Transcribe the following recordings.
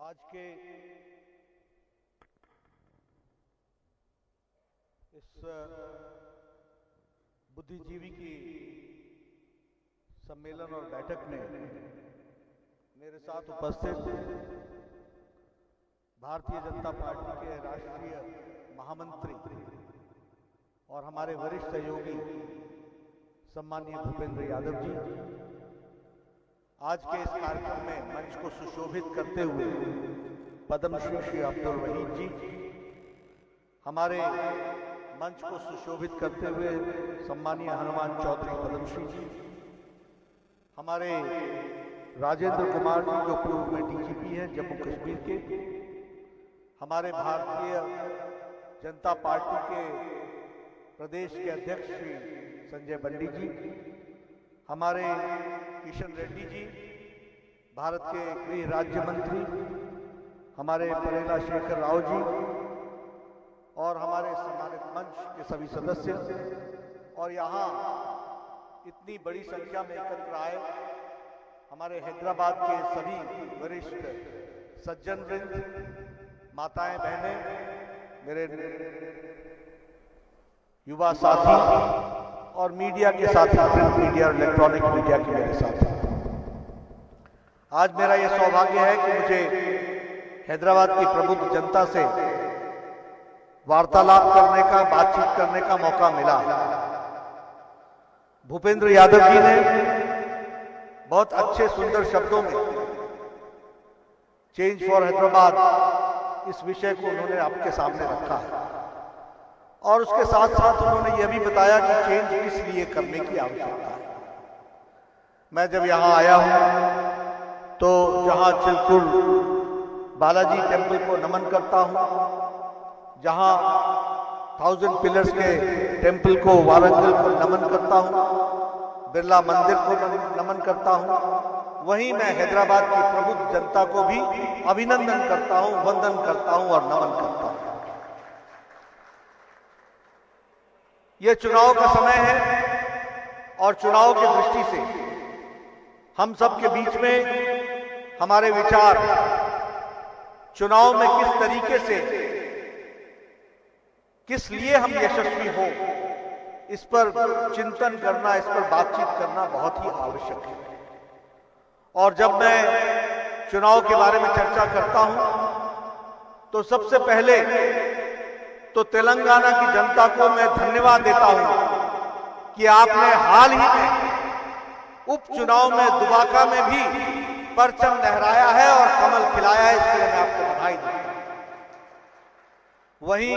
आज के इस बुद्धिजीवी की सम्मेलन और बैठक में मेरे साथ उपस्थित भारतीय जनता पार्टी के राष्ट्रीय महामंत्री और हमारे वरिष्ठ सहयोगी सम्माननीय भूपेंद्र यादव जी, आज के इस कार्यक्रम में मंच को सुशोभित करते हुए पद्मश्री श्री अब्दुल वहीद जी, हमारे मंच को सुशोभित करते हुए सम्माननीय हनुमान चौधरी पद्मश्री जी, हमारे राजेंद्र कुमार जी जो पूर्व में डीजीपी हैं जम्मू कश्मीर के, हमारे भारतीय जनता पार्टी के प्रदेश के अध्यक्ष श्री संजय बंडी जी, हमारे किशन रेड्डी जी, भारत के गृह राज्य मंत्री हमारे परेला शेखर राव जी और हमारे सम्मानित मंच के सभी सदस्य, और यहाँ इतनी बड़ी संख्या में एकत्र आए हमारे हैदराबाद के सभी वरिष्ठ सज्जन वृंद, माताएं बहनें, मेरे युवा साथी और मीडिया के साथी, प्रिंट मीडिया और इलेक्ट्रॉनिक मीडिया के मेरे साथी, आज मेरा यह सौभाग्य है कि मुझे हैदराबाद की प्रबुद्ध जनता से वार्तालाप करने का, बातचीत करने का मौका मिला। भूपेंद्र यादव जी ने बहुत अच्छे सुंदर शब्दों में चेंज फॉर हैदराबाद इस विषय को उन्होंने आपके सामने रखा है और उसके साथ साथ उन्होंने यह भी बताया कि चेंज किस लिए करने की आवश्यकता है। मैं जब यहां आया हूं तो जहां चिलकुल बालाजी टेम्पल को नमन करता हूं, जहां 1000 पिलर्स के टेम्पल को, वारंगल को नमन करता हूं, बिरला मंदिर को नमन करता हूं, वहीं मैं हैदराबाद की प्रबुद्ध जनता को भी अभिनंदन करता हूं, वंदन करता हूं और नमन करता हूं। यह चुनाव का समय है और चुनाव की दृष्टि से हम सब के बीच में हमारे विचार चुनाव में किस तरीके से, किस लिए हम यशस्वी हो, इस पर चिंतन करना, इस पर बातचीत करना बहुत ही आवश्यक है। और जब मैं चुनाव के बारे में चर्चा करता हूं तो सबसे पहले तो तेलंगाना की जनता को मैं धन्यवाद देता हूं कि आपने हाल ही में उपचुनाव में दुबाका में भी परचम लहराया है और कमल खिलाया है, इसके लिए मैं आपको बधाई देता हूं। वहीं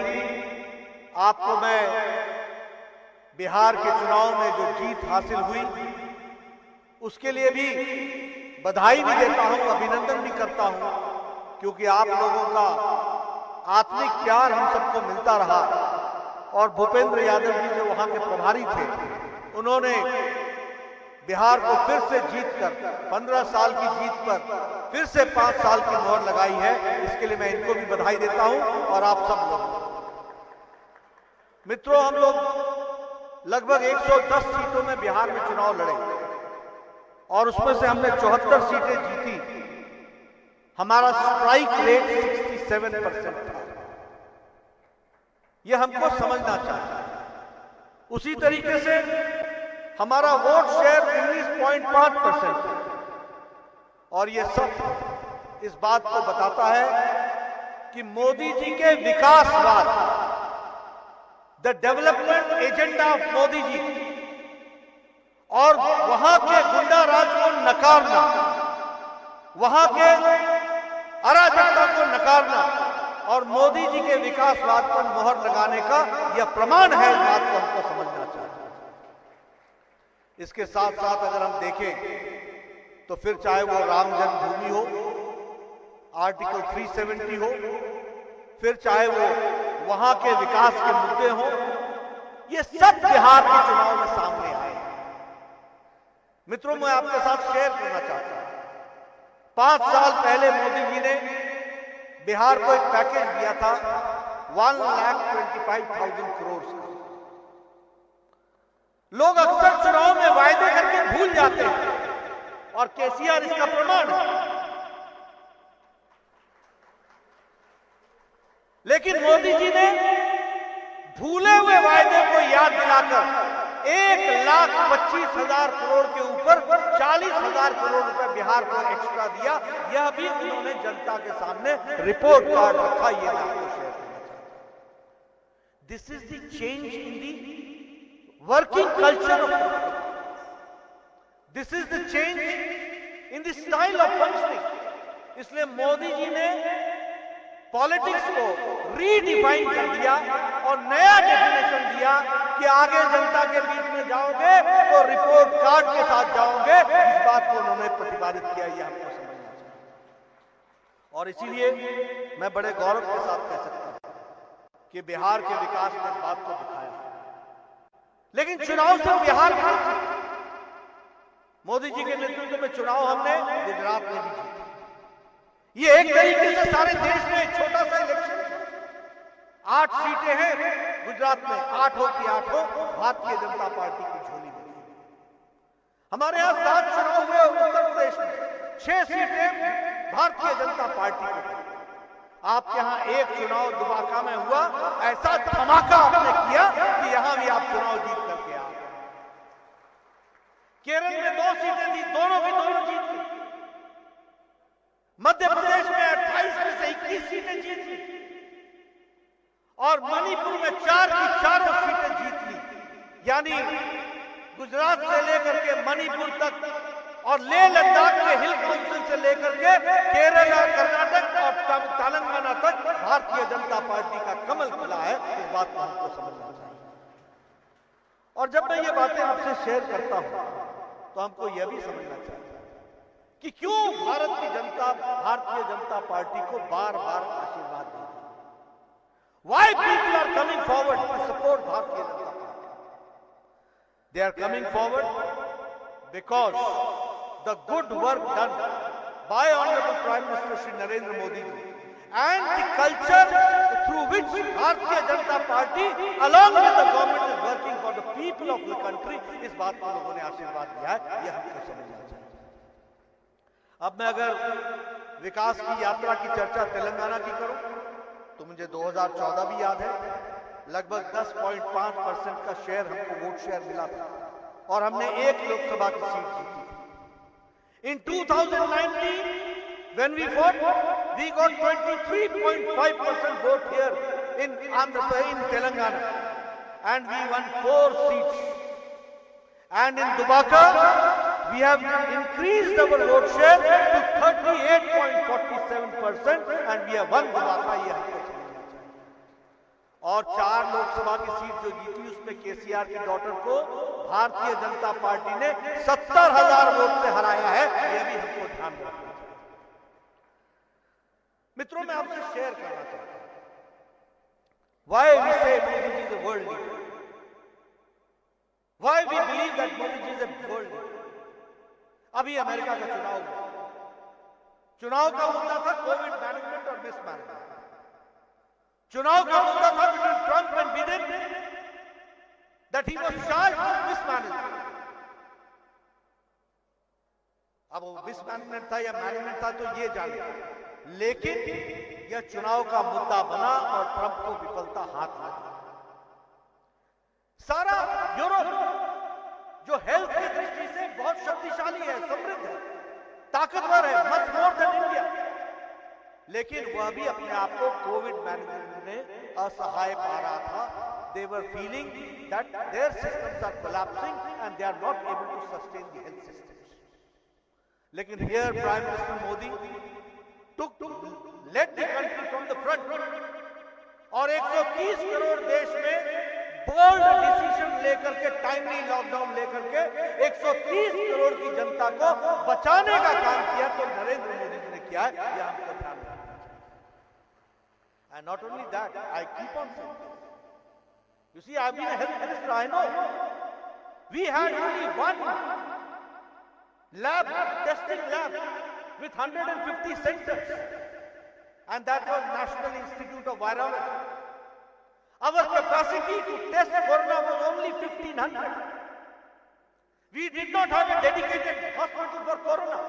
आपको मैं बिहार के चुनाव में जो जीत हासिल हुई उसके लिए भी बधाई भी देता हूं, अभिनंदन भी करता हूं, क्योंकि आप लोगों का आत्मिक प्यार हम सबको मिलता रहा। और भूपेंद्र यादव जी जो वहां के प्रभारी थे, उन्होंने बिहार को फिर से जीतकर 15 साल की जीत पर फिर से 5 साल की मोहर लगाई है, इसके लिए मैं इनको भी बधाई देता हूं और आप सब लोग। मित्रों, हम लोग लगभग 110 सीटों में बिहार में चुनाव लड़े और उसमें से हमने 74 सीटें जीती। हमारा स्ट्राइक रेट 67% था। यह हमको समझना चाहिए। उसी तरीके से हमारा वोट शेयर 19.5% है और यह सब इस बात को बताता है कि मोदी जी के विकासवाद, the development agenda of Modi ji, और वहां के गुंडा राज को नकारना, वहां के अराजकता को नकारना और मोदी जी के विकासवाद पर मोहर लगाने का यह प्रमाण है। इस बात को हमको समझना चाहिए। इसके साथ साथ अगर हम देखें तो फिर चाहे वो राम जन्मभूमि हो, आर्टिकल 370 हो, फिर चाहे वो वहां के विकास के मुद्दे हो, ये सब बिहार के चुनाव में सामने आए। मित्रों, मैं आपके साथ शेयर करना चाहता हूं, 5 साल पहले मोदी जी ने बिहार को एक पैकेज दिया था 1,25,000 करोड़ का। लोग अक्सर चुनाव में वायदे करके भूल जाते हैं और केसीआर इसका प्रमाण है। लेकिन मोदी जी ने भूले हुए वायदे को याद दिलाकर 1,25,000 करोड़ के ऊपर 40,000 करोड़ रुपए बिहार को एक्स्ट्रा दिया। यह भी उन्होंने जनता के सामने रिपोर्ट कार्ड रखा। ये मैं आपको शेयर करना चाहता हूं। This is the change in the working culture of politics. This is the change in the style of functioning. इसलिए मोदी जी ने पॉलिटिक्स को रीडिफाइन कर दिया और नया डेफिनेशन दिया कि आगे जनता के बीच में जाओगे तो रिपोर्ट कार्ड के साथ जाओगे। इस बात को उन्होंने प्रतिपादित किया, यह हमको समझना चाहिए। और इसीलिए मैं बड़े गौरव के साथ कह सकता हूं कि बिहार के विकास ने इस बात को दिखाया। लेकिन चुनाव से बिहार में मोदी जी के नेतृत्व में चुनाव हमने गुजरात में भी जीता। ये एक तरीके से सारे देश में एक छोटा सा इलेक्शन है। 8 सीटें हैं गुजरात में, 8 हो की 8 हो भारतीय जनता पार्टी की झोली में। हमारे यहां 7 चुनाव हुए उत्तर प्रदेश में, 6 सीटें भारतीय जनता पार्टी को। आपके यहां एक चुनाव दुबाका में हुआ, ऐसा धमाका आपने किया कि यहां भी आप चुनाव जीत करके आ गए। केरल में 2 सीटें थी, दोनों की दोनों जीत ली। मध्य प्रदेश में 28 में से 21 सीटें जीत ली और मणिपुर में 4 की 4 सीटें जीत ली। यानी गुजरात से लेकर के मणिपुर तक और लेह लद्दाख के हिल काउंसिल से लेकर के केरल और कर्नाटक और तेलंगाना तक भारतीय जनता पार्टी का कमल खिला है। इस बात को हमको समझना चाहिए। और जब मैं ये बातें आपसे शेयर करता हूं तो हमको यह भी समझना चाहिए कि क्यों भारत की जनता भारतीय जनता पार्टी को बार बार आशीर्वाद देती है। Why people are coming forward to support Bharatiya Janata party? They are coming forward because the good work done by Honorable Prime Minister Shri Narendra Modi ji and the culture through which Bharatiya Janata Party along with the government is working for the people of the country, इस बात को लोगों ने आशीर्वाद दिया है। यह हमको समझना चाहिए। अब मैं अगर विकास की यात्रा की चर्चा तेलंगाना की करूं तो मुझे 2014 भी याद है। लगभग 10.5% का शेयर हमको वोट शेयर मिला था और हमने 1 लोकसभा की सीट जीती थी। इन 2019 when we fought, we got 23.5% vote here in Andhra Pradesh, in Telangana, and we won 4 seats. And in Dubaka, we have increased our vote share to 38.47% and we have won Dubaka। ये हमको समझना चाहिए। और 4 लोकसभा की seat जो जीती उसमें केसीआर की डॉटर को भारतीय जनता पार्टी ने 70,000 वोट से हराया है। यह भी हमको ध्यान रखना चाहिए। मित्रों, मैं आपसे शेयर करना चाहता हूं why we say Modi ji is a world leader, why we believe that Modi ji is a world leader। अभी अमेरिका का चुनाव हुआ। चुनाव का मुद्दा था कोविड मैनेजमेंट और मिसमैनेजमेंट। चुनाव का मुद्दा था between Trump and Biden that he was charged with mismanagement. अब वो मिसमैनेजमेंट था या मैनेजमेंट था तो ये जाने, लेकिन यह चुनाव का मुद्दा बना और ट्रंप को विफलता हाथ लगी। सारा यूरोप जो हेल्थ की दृष्टि से बहुत शक्तिशाली है, समृद्ध है, ताकतवर है, मच मोर देन इंडिया, लेकिन वह भी अपने आप को कोविड मैनेजमेंट में असहाय पा रहा था। They were feeling that their systems are collapsing and they are not able to sustain the health systems. लेकिन here Prime Minister Modi led the country from the front और 130 करोड़ देश में बोल्ड डिसीजन लेकर के, टाइमली लॉकडाउन लेकर के 130 करोड़ की जनता को बचाने का काम किया। तो नरेंद्र मोदी जी ने किया है, यह हमको ध्यान रखना चाहिए। And not only that, I keep on saying this. You see, I've been a health minister, I know. We had only one lab, testing lab with 150 centers, and that was National Institute of Virology. Our capacity to test corona was only 1,500. We did not have a dedicated hospital for corona.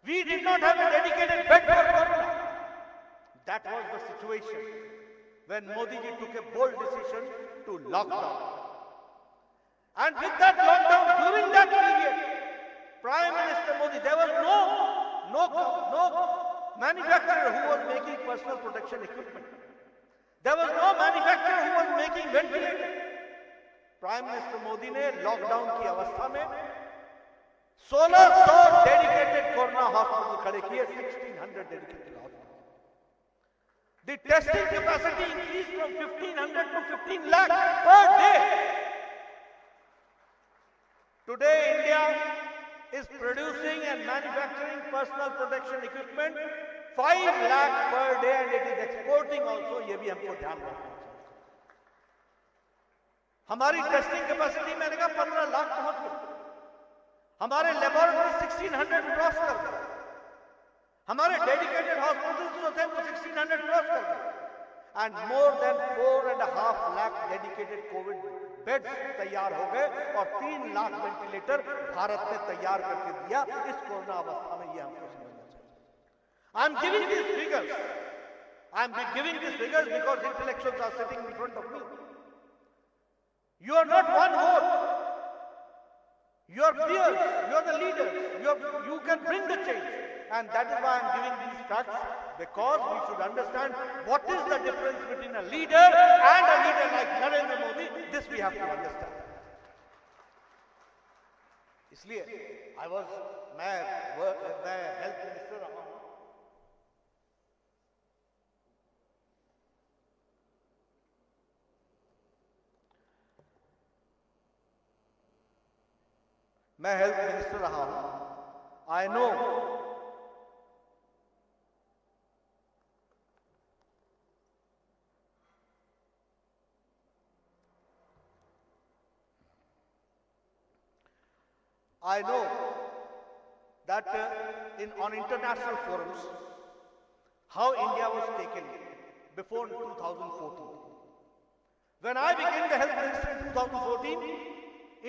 We did not have a dedicated bed for corona. That was the situation when Modi ji took a bold decision to lock down. And with that lockdown, during that period, Prime Minister Modi, there was no manufacturer who was making personal protection equipment. There was no manufacturer who was making ventilators. Prime Minister Modi ने lockdown की अवस्था में 1600 dedicated corona hospital खड़े किए, 1600 dedicated hospital. The testing capacity increased from 1500 to 15 lakh per day. Today India is producing and manufacturing personal protection equipment 5 lakh per day and it is exporting also. ये भी हमको ध्यान रखना चाहिए. हमारी testing capacity मैंने कहा 15 लाख पहुंच गई. हमारे लेबोरेटरी 1600 क्रॉस कर गए. हमारे डेडिकेटेड हॉस्पिटल्स जो थे वो 1600 क्रॉस कर गए. And more than 4.5 lakh dedicated Covid beds तैयार हो गए और 3 लाख वेंटिलेटर भारत ने तैयार करके दिया. इस कोरोना अवस्था में ये हमको समझना चाहिए. I am giving this figures. I am giving this figures because intellectuals are sitting in front of me. You are not one vote. You are peers. You are the leaders. You can bring the change. And that is why I am giving these facts, because we should understand what is the difference between a leader and a leader like Narendra Modi. This we have to understand. इसलिए मैं health minister रहा हूं. मैं health minister रहा हूं. I know that on international forums how India was taken before 2014. When I became the health minister in 2014,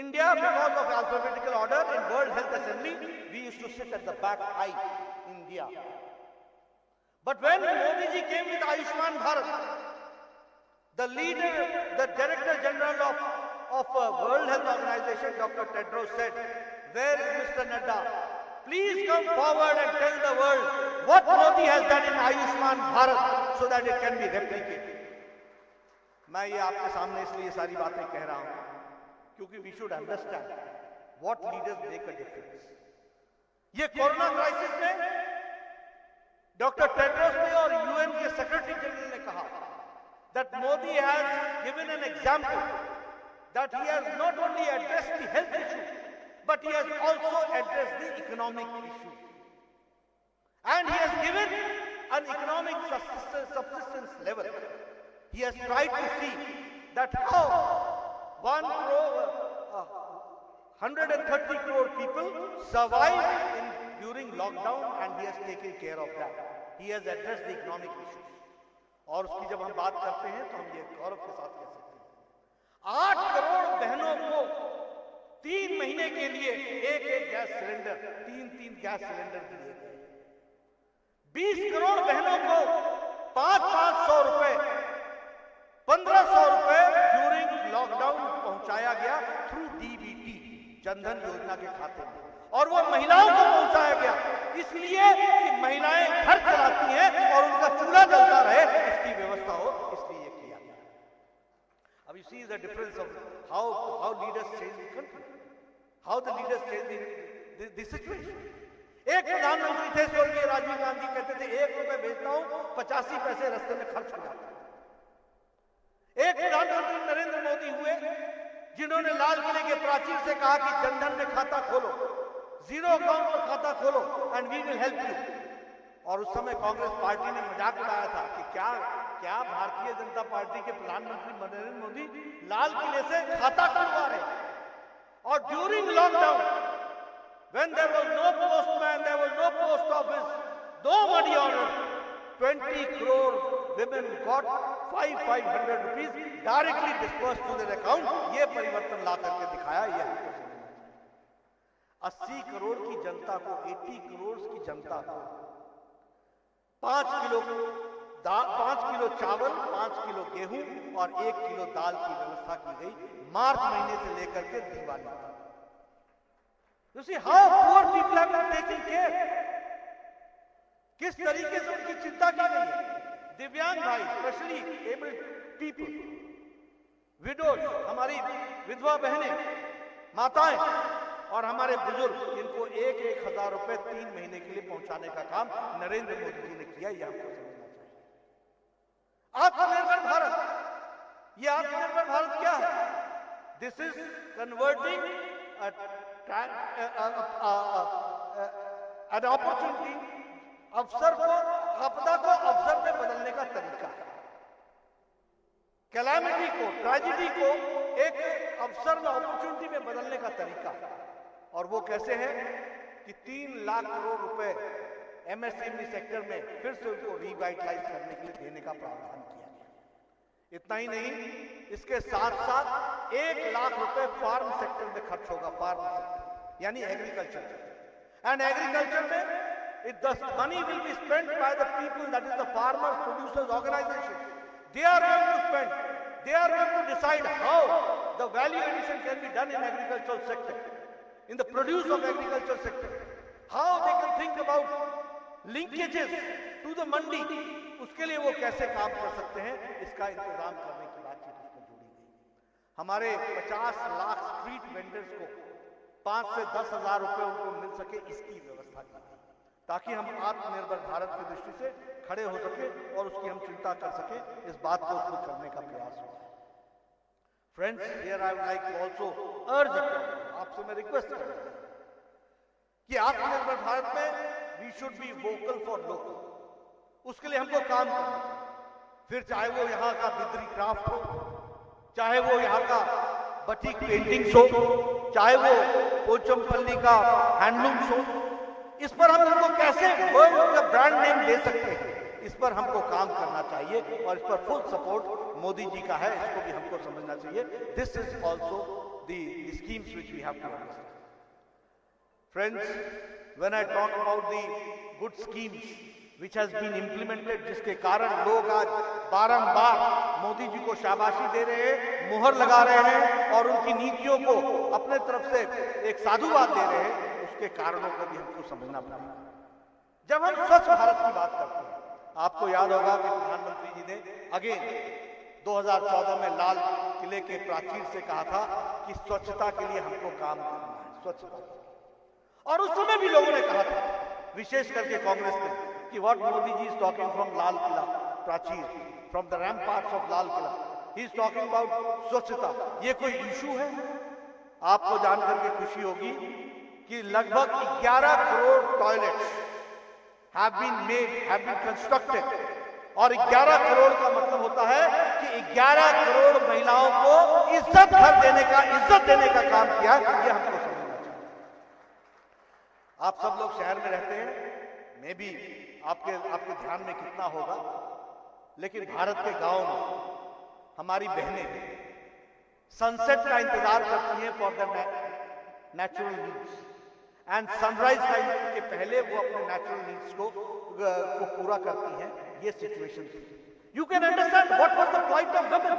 India, because of alphabetical order in World Health Assembly, we used to sit at the back high, India. But when Modi ji came with Ayushman Bharat, the leader, the Director General of World Health Organization, Dr. Tedros said, where is Mr. Nadda? Please come forward and tell the world what Modi has done in Ayushman Bharat so that it can be replicated. मैं ये आपके सामने इसलिए ये सारी बातें कह रहा हूं क्योंकि we should understand what leaders make a difference. ये कोरोना क्राइसिस में डॉक्टर टेड्रोस ने और यूएन के सेक्रेटरी जनरल ने कहा that Modi has given an example that he has not only addressed the health issue but he has also addressed the economic issue. And he has given an economic subsistence level. He has tried to see that how 130 crore people survived during lockdown and he has taken care of that. He has addressed the economic issues. और उसकी जब हम बात करते हैं तो हम ये गौरव के साथ कह सकते हैं 8 करोड़ बहनों को 3 महीने के लिए एक गैस सिलेंडर 3 गैस सिलेंडर दिए गए. 20 करोड़ बहनों को 500 रुपए 1500 रुपए ड्यूरिंग लॉकडाउन पहुंचाया गया थ्रू डीबीटी जनधन योजना के खाते में और वो महिलाओं को पहुंचाया गया इसलिए कि महिलाएं घर चलाती हैं और उनका चूल्हा जलता रहे इसकी व्यवस्था हो इसलिए ये किया गया. अब you see the difference of how leaders change the country, how the leaders change the situation. एक प्रधानमंत्री थे स्वर्गीय राजीव गांधी कहते थे 1 रुपए भेजता हूं 85 पैसे रास्ते में खर्च हो जाते हैं. एक प्रधानमंत्री नरेंद्र मोदी हुए जिन्होंने लाल किले के प्राचीर से कहा कि जनधन में खाता खोलो, जीरो अकाउंट पर खाता खोलो and we will help you. और उस समय कांग्रेस पार्टी ने मजाक उड़ाया था कि क्या भारतीय जनता पार्टी के प्रधानमंत्री नरेंद्र मोदी लाल किले से खाता खुलवा रहे हैं. और during lockdown when there was no postman, there was no post office, no money order, 20 crore women got 500 rupees directly disbursed to their account. ये परिवर्तन ला करके दिखाया. ये 80 करोड़ की जनता को 80 करोड़ की जनता को 5 किलो 5 किलो चावल, 5 किलो गेहूं और 1 किलो दाल की व्यवस्था की गई मार्च महीने से लेकर के दिवाली तक। You see how poor people have been taken care. किस तरीके से उनकी चिंता की गई है। दिव्यांग भाई, स्पेशली एबल्ड पीपल, विडोज, हमारी विधवा बहनें, माताएं और हमारे बुजुर्ग, इनको 1,000 रुपए 3 महीने के लिए पहुंचाने का काम नरेंद्र मोदी जी ने किया। यह हमको समझना चाहिए। आत्मनिर्भर भारत, यह आत्मनिर्भर भारत क्या है? This is converting an opportunity, अवसर को, आपदा को अवसर में बदलने का तरीका है। कैलामिटी को, ट्रेजेडी को एक अवसर में, अपॉर्चुनिटी में बदलने का तरीका है। और वो कैसे है कि 3 लाख करोड़ रुपए एमएसएमई सेक्टर में फिर से उनको रिवाइटलाइज करने के लिए देने का प्रावधान किया गया। इतना ही नहीं, इसके साथ साथ 1 लाख रुपए फार्म सेक्टर में खर्च होगा, फार्म सेक्टर यानी एग्रीकल्चर। एंड एग्रीकल्चर में the money will be spent by the people, that is the farmers, producers, organizations. They are going to spend, they are going to decide how the value addition can be done in agricultural sector, in the produce of agricultural sector, how they can think about linkages to the mandi, उसके लिए वो कैसे काम कर सकते हैं, इसका इंतजाम करने की बातचीत उसमें जुड़ी गई। हमारे 50 लाख स्ट्रीट वेंडर्स को 5 से 10 हजार रुपए उनको मिल सके, इसकी व्यवस्था की गई, ताकि हम आत्मनिर्भर भारत की दृष्टि से खड़े हो सके और उसकी हम चिंता कर सके। इस बात को उसमें करने का प्रयास हुआ है। Friends, here I would like to also urge आपसे मैं रिक्वेस्ट कर रहा हूं कि आत्मनिर्भर भारत में we should be vocal for local. उसके लिए हमको काम करना चाहिए। फिर चाहे वो यहाँ का बिद्री क्राफ्ट हो, चाहे वो यहाँ का बटीक पेंटिंग्स हो, चाहे वो पोचमपल्ली का हैंडलूम्स हो, इस पर हम इनको कैसे वर्ल्ड का ब्रांड नेम दे सकते हैं, इस पर हमको काम करना चाहिए। और इस पर फुल सपोर्ट मोदी जी का है, इसको भी हमको समझना चाहिए। This is also the schemes which we have to understand. Friends, when I talk about the good schemes which has been implemented, जिसके कारण लोग आज बारंबार मोदी जी को शाबाशी दे रहे हैं, मुहर लगा रहे हैं और उनकी नीतियों को अपने तरफ से एक साधुवाद दे रहे हैं, उसके कारणों को भी हमको समझना पड़ेगा। जब हम स्वच्छ भारत की बात करते हैं, आपको याद होगा कि प्रधानमंत्री जी ने अगेन 2014 में लाल किले के प्राचीर से कहा था कि स्वच्छता के लिए हमको काम करना है, स्वच्छता। और उस समय भी लोगों ने कहा था, विशेष करके कांग्रेस ने, कि what Modi ji is talking from Lal Qila प्राचीर, from the ramparts of Lal Qila, he is talking about स्वच्छता। ये कोई इशू है? आपको जानकर के खुशी होगी कि लगभग 11 crore toilets have been made, have been constructed, और 11 करोड़ का मतलब होता है कि 11 करोड़ महिलाओं को इज्जत देने का काम किया। ये हमको समझना चाहिए। आप सब लोग शहर में रहते हैं, मैं भी आपके ध्यान में कितना होगा, लेकिन भारत के गांव में हमारी बहनें सनसेट का इंतजार करती हैं for the natural needs, and sunrise time के पहले वो अपने नेचुरल नीड्स को पूरा करती हैं। ये सिचुएशन थी। You can understand what was the plight of women.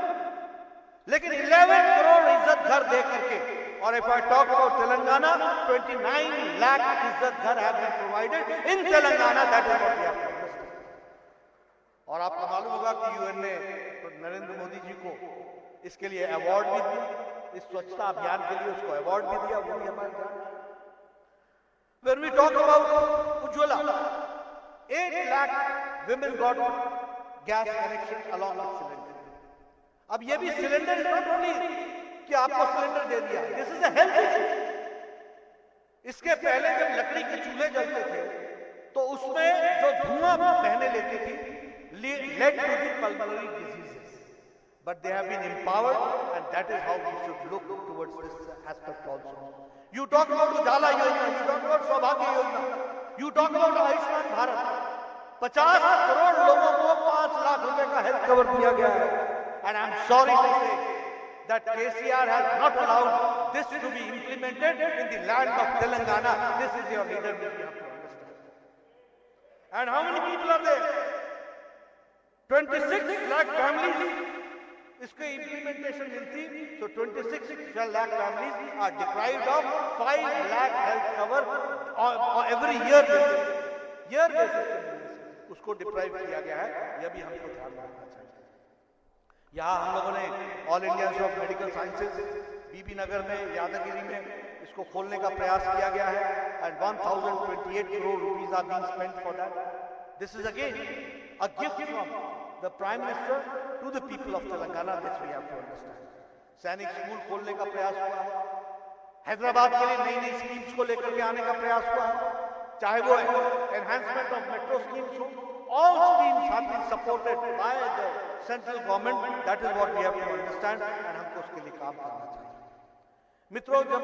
लेकिन 11 करोड़ इज्जत घर दे करके, और if I talk about Telangana, 29 lakh इज्जत घर have been provided in Telangana, that is what we have to understand. और आपको मालूम होगा कि यूएन ने नरेंद्र मोदी जी को इसके लिए अवार्ड भी दिया, इस स्वच्छता अभियान के लिए उसको अवार्ड भी दिया, वो भी हमारे ध्यान। When we talk about Ujjwala, 8 lakh women got gas connection along with cylinder. अब ये भी सिलेंडर इज नॉट ओनली कि आपको सिलेंडर दे दिया, this is a health issue. इसके पहले जब लकड़ी के चूल्हे जलते थे तो उसमें जो धुआं बहने लेती थी, led to the pulmonary diseases. But they have been empowered, and that is how we should look towards this aspect also. You talk about Ujjwala Yojana, you talk about Saubhagya Yojana, you talk about Ayushman Bharat. 50 crore लोगों को 5 लाख रुपए का health cover दिया गया है। And I'm sorry to say that KCR has not allowed this to be implemented in the land of Telangana. This is your leader, which you have to understand. And how many people are there? 26 lakh families इसके implementation मिलती, so 26 lakh families are deprived of 5 lakh health cover every year basis उसको deprive किया गया है। यह भी हमको ध्यान रखना चाहिए। यहाँ हम लोगों ने all India Institute of Medical Sciences Bibinagar में, यादगिरी में इसको खोलने का प्रयास किया गया है and 1028 crore rupees are being spent for that. This is again a gift from the prime minister to the people of Telangana, this we have to understand. Sainik school खोलने का प्रयास हुआ है, हैदराबाद के लिए नई नई स्कीम्स को लेकर के आने का प्रयास हुआ है, चाहे वो एनहांसमेंट ऑफ मेट्रो स्कीम्स हो, all schemes have been supported by the central government, that is what we have to understand and हमको उसके लिए काम करना चाहिए। मित्रों, जब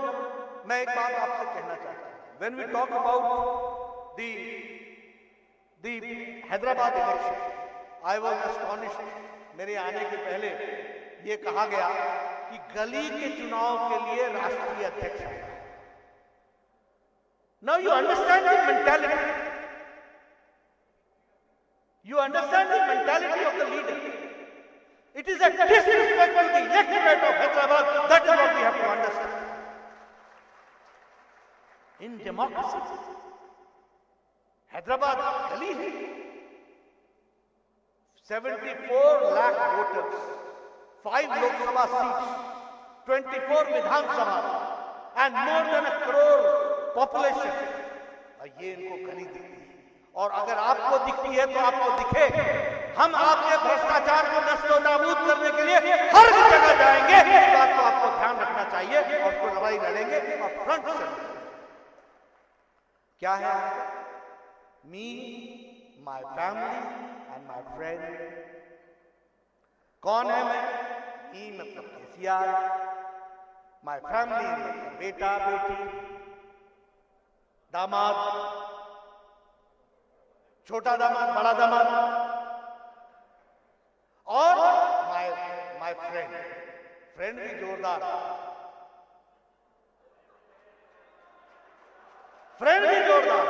मैं एक बात आपसे कहना चाहता हूं, when we talk about the Hyderabad election, I was astonished। मेरे आने के पहले ये कहा गया कि गली के चुनाव के लिए राष्ट्रीय अध्यक्ष है। Now you understand the mentality. You understand the mentality of the leader. It is a disrespect to the electorate of Hyderabad. That is what we have to understand. In democracy, Hyderabad गली है, 74 lakh voters, 5 Lok Sabha seats, 24 Vidhan Sabha, and more than a crore population. ये इनको गली दिखती है, और अगर आपको दिखती है तो आपको दिखे। हम आपके भ्रष्टाचार को नस्लो नाबूद करने के लिए हर जगह जाएंगे, इस बात को आपको ध्यान रखना चाहिए और उसको लड़ाई लड़ेंगे और फ्रंट से। क्या है? Me, my family and my friend. कौन है मैं? मी मतलब केसीआर, माय फैमिली मतलब बेटा बेटी, दामाद, छोटा दामाद, बड़ा दामाद, और माय फ्रेंड। फ्रेंड भी जोरदार, फ्रेंड भी जोरदार।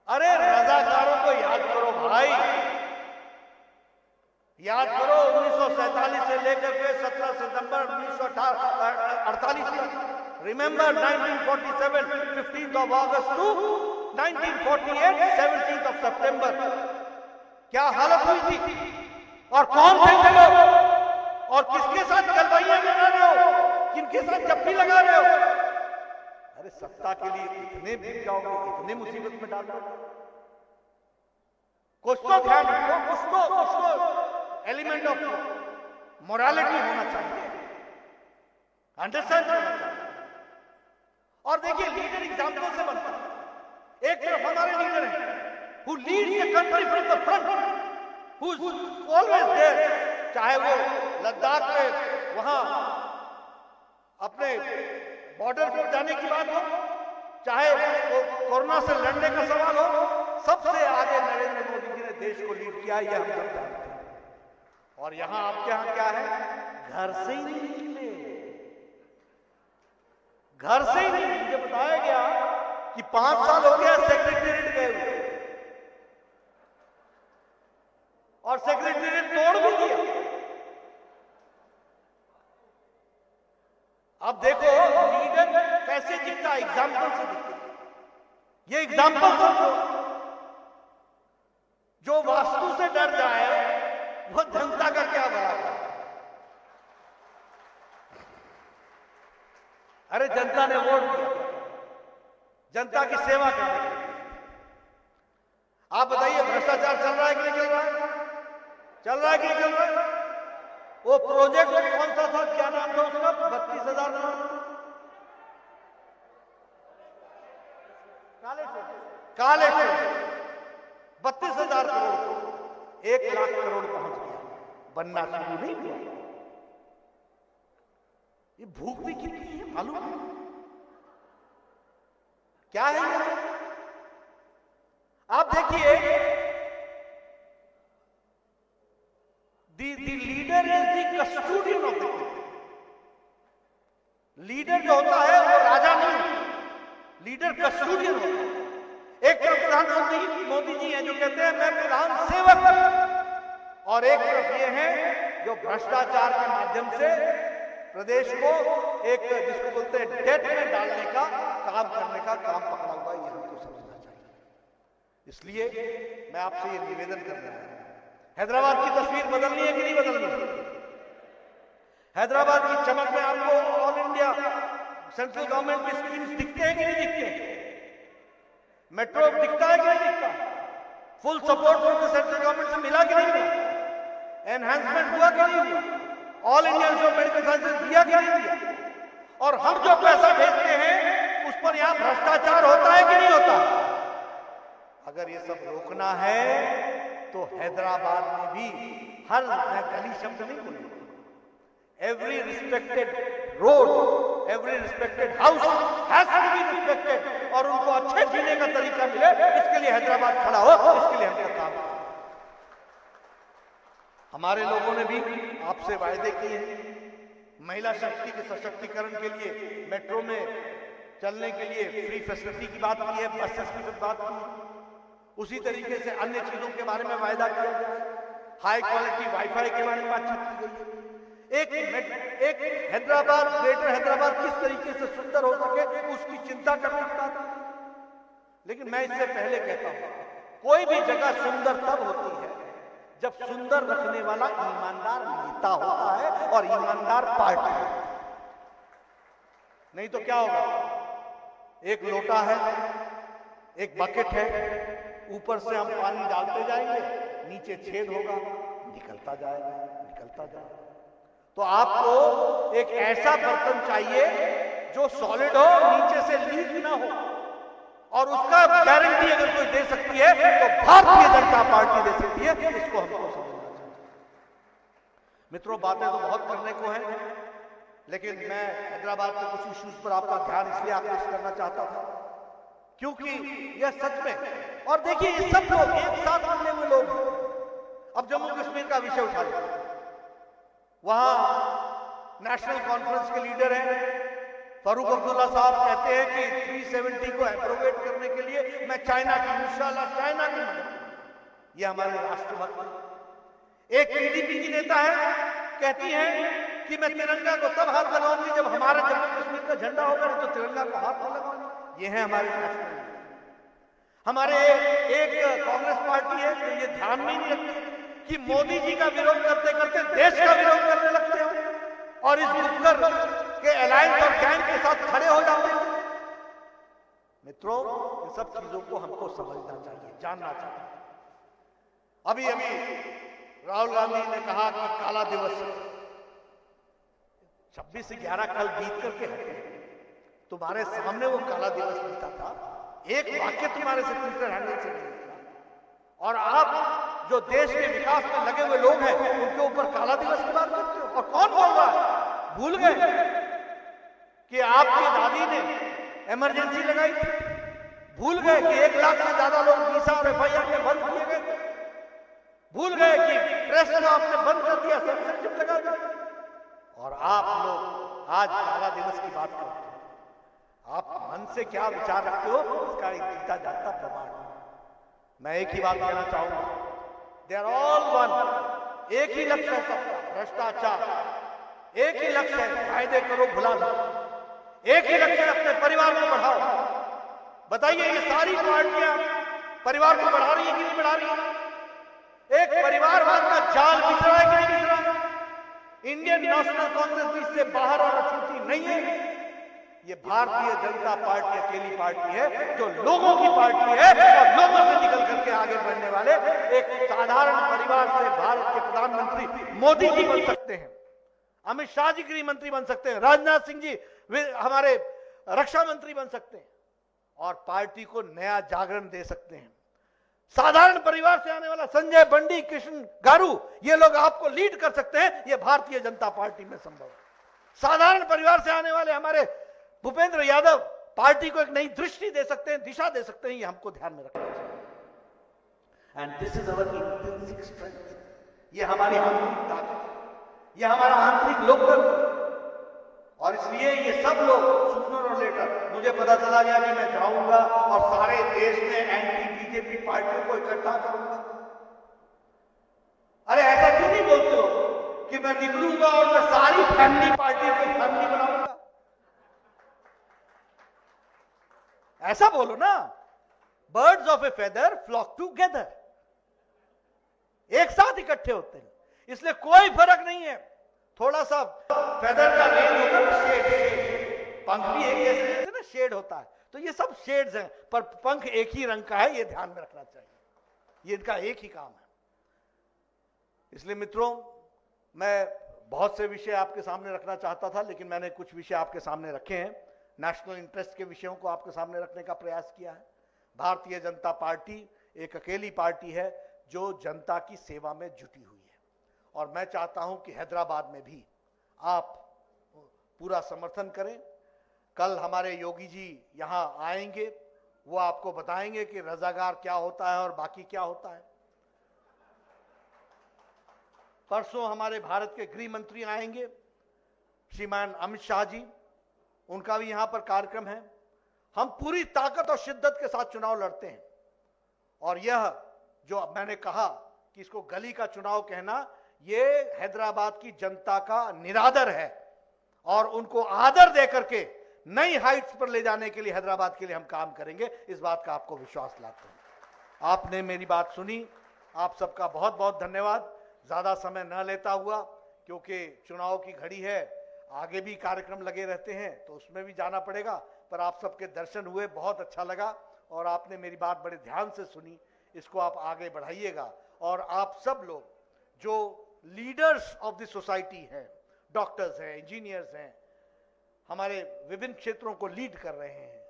अरे रजाकारों को याद करो भाई, याद करो 1947 से लेकर के 17 सितंबर 1948 तक। Remember 1947, 15th of August to 1948, 17th of September। क्या हालत हुई थी, और कौन थे वो लोग, और किसके साथ गलबैया लगा रहे हो, किनके साथ जप्पी लगा रहे हो? अरे सत्ता के लिए इतने बिक जाओगे, इतने मुसीबत में डाल दोगे। कुछ तो ध्यान रखो, कुछ तो एलिमेंट ऑफ मोरालिटी होना चाहिए, अंडरस्टैंड करना चाहिए। और देखिए, लीडर एग्जाम्पल से बनता है। एक तरफ हमारे लीडर हैं who leads the country from the front, who's always there, चाहे वो लद्दाख में वहां अपने बॉर्डर पर जाने की बात हो, चाहे वो कोरोना से लड़ने का सवाल हो, सबसे आगे नरेंद्र मोदी जी ने देश को लीड किया, यह हम सब जानते हैं। और यहां आपके यहां क्या है? घर से ही नहीं निकले, घर से ही नहीं। मुझे बताया गया कि 5 साल हो गया सेक्रेटेरिएट गए हुए, और सेक्रेटेरिएट तोड़ भी दिया। अब देखो लीडर कैसे दिखता, एग्जाम्पल से दिखता। ये एग्जाम्पल समझो, जो वास्तु से डर जाए वो जनता का क्या भला है? अरे जनता ने वोट दिया जनता की सेवा करने के लिए। आप बताइए, भ्रष्टाचार चल रहा है कि नहीं चल रहा है? चल रहा है कि नहीं चल रहा है? वो प्रोजेक्ट कौन सा था, क्या नाम था उसका? 32,000 करोड़ काले 32,000 करोड़ 1 लाख करोड़ पहुंच गया, बनना शुरू नहीं हुआ। ये भूख भी कितनी है मालूम है? क्या है ये? आप देखिए, the leader is the custodian of the people। Leader जो होता है वो राजा नहीं, लीडर कस्टोडियन होता है। एक तरफ प्रधानमंत्री मोदी जी हैं जो कहते हैं मैं प्रधान सेवक हूं, और एक तरफ ये हैं जो भ्रष्टाचार के माध्यम से प्रदेश को एक जिसको बोलते हैं डेट में डालने का काम करने का काम पकड़ा हुआ, ये हमको समझना चाहिए। इसलिए मैं आपसे ये निवेदन कर रहा हूं, हैदराबाद की तस्वीर बदलनी है कि नहीं बदलनी है? हैदराबाद की चमक में आपको ऑल इंडिया सेंट्रल गवर्नमेंट के स्कीम्स दिखते हैं कि नहीं दिखते हैं? मेट्रो दिखता है कि नहीं दिखता? Full support from the central government से मिला कि नहीं मिला? एनहांसमेंट हुआ कि नहीं हुआ? All India Institute of Medical sciences दिया कि नहीं दिया? और हम जो पैसा भेजते हैं उस पर यहां भ्रष्टाचार होता है कि नहीं होता? अगर ये सब रोकना है तो हैदराबाद में भी हर, मैं गली शब्द नहीं बोलूंगा, every respected road, every respected house has to be respected, और उनको अच्छे जीने का तरीका मिले, इसके लिए हैदराबाद खड़ा हो, इसके लिए हमको काम करना। हमारे लोगों ने भी आपसे वायदे किए हैं, महिला शक्ति के सशक्तिकरण के लिए मेट्रो में चलने के लिए फ्री फैसिलिटी की बात की है, बसेस की बात की है, उसी तरीके से अन्य चीजों के बारे में वायदा किया गया है, हाई क्वालिटी वाईफाई के बारे में बातचीत की गई है। एक हैदराबाद, ग्रेटर हैदराबाद किस तरीके से सुंदर हो सके उसकी चिंता करने की बात है। लेकिन मैं इससे पहले कहता हूं, कोई भी जगह सुंदर तब होती है जब सुंदर रखने वाला ईमानदार नेता होता है और ईमानदार पार्टी होती है। नहीं तो क्या होगा, एक लोटा है, एक बकेट है, ऊपर से हम पानी डालते जाएंगे, नीचे छेद होगा, निकलता जाएगा, निकलता जाएगा। तो आपको एक ऐसा बर्तन चाहिए जो सॉलिड हो, नीचे से लीक ना हो, और उसका गारंटी अगर कोई दे सकती है तो भारतीय जनता पार्टी दे सकती है। इसको हमको समझना चाहिए। मित्रों, बातें तो बहुत करने को है, लेकिन मैं हैदराबाद के कुछ इश्यूज पर आपका ध्यान इसलिए आकर्षित करना चाहता था क्योंकि यह सच में, और देखिए ये सब लोग एक साथ मिलने हुए लोग हैं। अब जम्मू कश्मीर का विषय उठा लिया, वहां नेशनल कॉन्फ्रेंस के लीडर हैं फारूक अब्दुल्ला साहब, कहते हैं कि 370 को एप्रोवेट करने के लिए मैं चाइना की, इंशाल्लाह चाइना की मदद। ये हमारे राष्ट्रभक्त। एक पीडीपी की नेता है, कहती हैं कि मैं तिरंगा को तब हाथ लगाऊंगी जब हमारे जम्मू कश्मीर का झंडा होगा, नहीं तो तिरंगा को हाथ न लगाऊंगी। ये है हमारे नेशनल। हमारे एक कांग्रेस पार्टी है जो ये ध्यान में नहीं रखती कि मोदी जी का विरोध करते करते देश का विरोध करने लगते हो और इस गुप्तकर के अलायंस और गैंग के साथ खड़े हो जाते हो। मित्रों, इन सब चीजों को हमको समझना चाहिए, जानना चाहिए। अभी राहुल गांधी ने कहा कि काला दिवस 26/11 कल बीत करके हटे, तुम्हारे सामने वो काला दिवस बीता था, एक वाक्य तुम्हारे से ट्विटर हैंडल से नहीं निकला, और आप जो देश के विकास में लगे हुए लोग हैं उनके ऊपर काला दिवस की बात करते हो। और कौन बोल रहा है? भूल गए कि आपकी दादी ने इमरजेंसी लगाई थी, भूल गए कि 1 लाख से ज्यादा लोग वीसा और एफआईआर में बंद किए गए, भूल गए कि प्रेस को आपने बंद कर दिया, सेंसरशिप लगा दिया, और आप लोग आज काला दिवस की बात करते हैं। आप मन से क्या विचार रखते हो इसका एक जीता जागता प्रमाण है। मैं एक ही बात कहना चाहूंगा, दे आर ऑल वन, एक ही लक्ष्य है सबका, भ्रष्टाचार। एक ही लक्ष्य है, फायदे करो भुला दो। एक ही लक्ष्य है, अपने परिवार को बढ़ाओ। बताइए, ये सारी पार्टियां परिवार को बढ़ा रही है कि नहीं बढ़ा रही है? एक परिवारवाद का जाल बिछ रहा है कि नहीं बिछ रहा? इंडियन नेशनल कांग्रेस भी इससे बाहर और छूटी नहीं है। ये भारतीय जनता पार्टी अकेली पार्टी है जो लोगों की पार्टी है, और लोगों से निकल करके आगे बढ़ने वाले एक साधारण परिवार से भारत के प्रधानमंत्री मोदी जी बन सकते हैं, अमित शाह जी गृह मंत्री बन सकते हैं, राजनाथ सिंह जी हमारे रक्षा मंत्री बन सकते हैं, और पार्टी को नया जागरण दे सकते हैं। साधारण परिवार से आने वाला संजय बंडी, कृष्ण गारू, ये लोग आपको लीड कर सकते हैं। ये भारतीय जनता पार्टी में संभव है। साधारण परिवार से आने वाले हमारे भूपेंद्र यादव पार्टी को एक नई दृष्टि दे सकते हैं, दिशा दे सकते हैं। ये हमको ध्यान में रखना चाहिए। And this is our intrinsic strength. ये हमारी आंतरिक ताकत, ये हमारा आंतरिक लोकतंत्र। और इसलिए ये सब लोग सूनर और लेटर, मुझे पता चला गया कि मैं जाऊंगा और सारे देश में एंटी बीजेपी पार्टियों को इकट्ठा करूंगा। अरे ऐसा क्यों नहीं बोलते हो कि मैं निकलूंगा और मैं सारी फैमिली पार्टी को फैमिली बनाऊंगा? ऐसा बोलो ना, birds of a feather flock together, एक साथ इकट्ठे होते हैं। इसलिए कोई फर्क नहीं है, थोड़ा सा फेदर का रेंज होता है, शेड, पंख भी एक जैसे ना शेड होता है, तो ये सब शेड्स हैं, पर पंख एक ही रंग का है, ये ध्यान में रखना चाहिए, ये इनका एक ही काम है। इसलिए मित्रों, मैं बहुत से विषय आपके सामने रखना चाहता था, लेकिन मैंने कुछ विषय आपके सामने रखे हैं, नेशनल इंटरेस्ट के विषयों को आपके सामने रखने का प्रयास किया है। भारतीय जनता पार्टी एक अकेली पार्टी है जो जनता की सेवा में जुटी हुई है, और मैं चाहता हूं कि हैदराबाद में भी आप पूरा समर्थन करें। कल हमारे योगी जी यहां आएंगे, वो आपको बताएंगे कि रजाकार क्या होता है और बाकी क्या होता है। परसों हमारे भारत के गृह मंत्री आएंगे, श्रीमान अमित शाह जी, उनका भी यहां पर कार्यक्रम है। हम पूरी ताकत और शिद्दत के साथ चुनाव लड़ते हैं, और यह जो मैंने कहा कि इसको गली का चुनाव कहना, ये हैदराबाद की जनता का निरादर है, और उनको आदर देकर के नई हाइट्स पर ले जाने के लिए हैदराबाद के लिए हम काम करेंगे, इस बात का आपको विश्वास दिलाता हूं। आपने मेरी बात सुनी, आप सबका बहुत बहुत धन्यवाद। ज्यादा समय न लेता हुआ, क्योंकि चुनाव की घड़ी है, आगे भी कार्यक्रम लगे रहते हैं, तो उसमें भी जाना पड़ेगा, पर आप सबके दर्शन हुए, बहुत अच्छा लगा, और आपने मेरी बात बड़े ध्यान से सुनी, इसको आप आगे बढ़ाइएगा। और आप सब लोग जो लीडर्स ऑफ द सोसाइटी हैं, डॉक्टर्स हैं, इंजीनियर्स हैं, हमारे विभिन्न क्षेत्रों को लीड कर रहे हैं,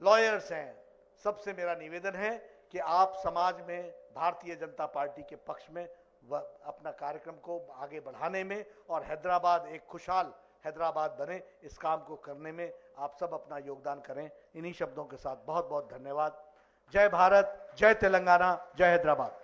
लॉयर्स हैं, सबसे मेरा निवेदन है कि आप समाज में भारतीय जनता पार्टी के पक्ष में अपना कार्यक्रम को आगे बढ़ाने में, और हैदराबाद एक खुशहाल हैदराबाद बने, इस काम को करने में आप सब अपना योगदान करें। इन्हीं शब्दों के साथ बहुत बहुत धन्यवाद। जय भारत, जय तेलंगाना, जय हैदराबाद।